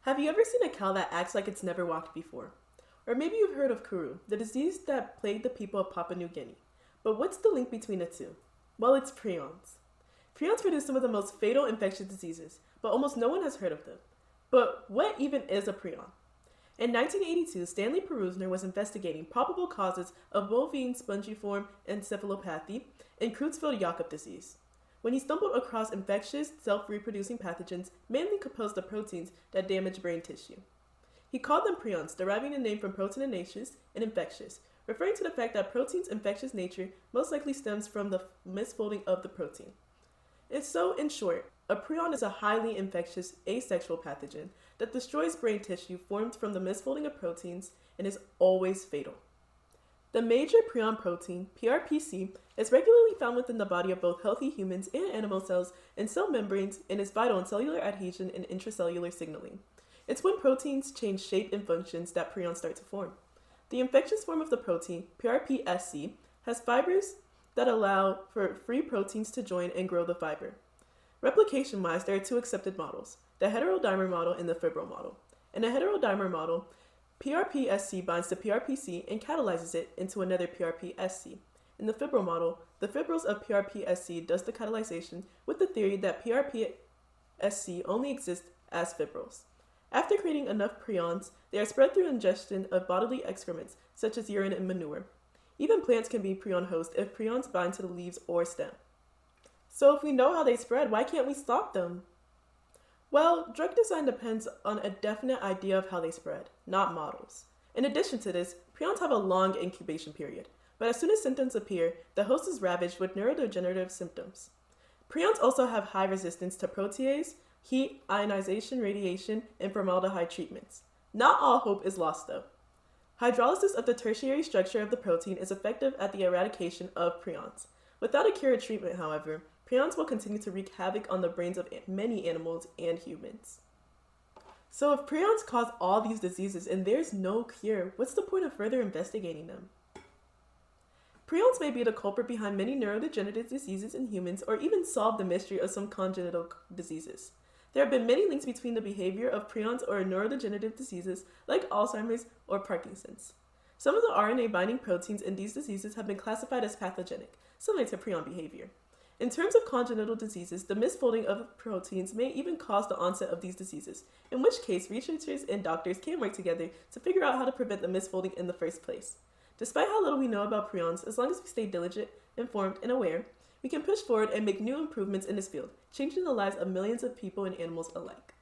Have you ever seen a cow that acts like it's never walked before? Or maybe you've heard of Kuru, the disease that plagued the people of Papua New Guinea. But what's the link between the two? Well, it's prions. Prions produce some of the most fatal infectious diseases, but almost no one has heard of them. But what even is a prion? In 1982, Stanley Perusner was investigating probable causes of bovine spongiform encephalopathy and Creutzfeldt-Jakob disease, when he stumbled across infectious, self-reproducing pathogens mainly composed of proteins that damage brain tissue. He called them prions, deriving the name from proteinaceous and infectious, referring to the fact that protein's infectious nature most likely stems from the misfolding of the protein. And so, in short, a prion is a highly infectious asexual pathogen that destroys brain tissue formed from the misfolding of proteins and is always fatal. The major prion protein, PRPC, is regularly found within the body of both healthy humans and animal cells and cell membranes and is vital in cellular adhesion and intracellular signaling. It's when proteins change shape and functions that prions start to form. The infectious form of the protein, PRPSC, has fibers that allow for free proteins to join and grow the fiber. Replication-wise, there are two accepted models, the heterodimer model and the fibril model. In a heterodimer model, PRPSC binds to PRPC and catalyzes it into another PRPSC. In the fibril model, the fibrils of PRPSC does the catalyzation with the theory that PRPSC only exists as fibrils. After creating enough prions, they are spread through ingestion of bodily excrements, such as urine and manure. Even plants can be prion hosts if prions bind to the leaves or stem. So if we know how they spread, why can't we stop them? Well, drug design depends on a definite idea of how they spread, not models. In addition to this, prions have a long incubation period, but as soon as symptoms appear, the host is ravaged with neurodegenerative symptoms. Prions also have high resistance to protease, heat, ionization, radiation, and formaldehyde treatments. Not all hope is lost though. Hydrolysis of the tertiary structure of the protein is effective at the eradication of prions. Without a cure or treatment, however, prions will continue to wreak havoc on the brains of many animals and humans. So if prions cause all these diseases and there's no cure, what's the point of further investigating them? Prions may be the culprit behind many neurodegenerative diseases in humans or even solve the mystery of some congenital diseases. There have been many links between the behavior of prions or neurodegenerative diseases like Alzheimer's or Parkinson's. Some of the RNA binding proteins in these diseases have been classified as pathogenic, similar to prion behavior. In terms of congenital diseases, the misfolding of proteins may even cause the onset of these diseases, in which case researchers and doctors can work together to figure out how to prevent the misfolding in the first place. Despite how little we know about prions, as long as we stay diligent, informed, and aware, we can push forward and make new improvements in this field, changing the lives of millions of people and animals alike.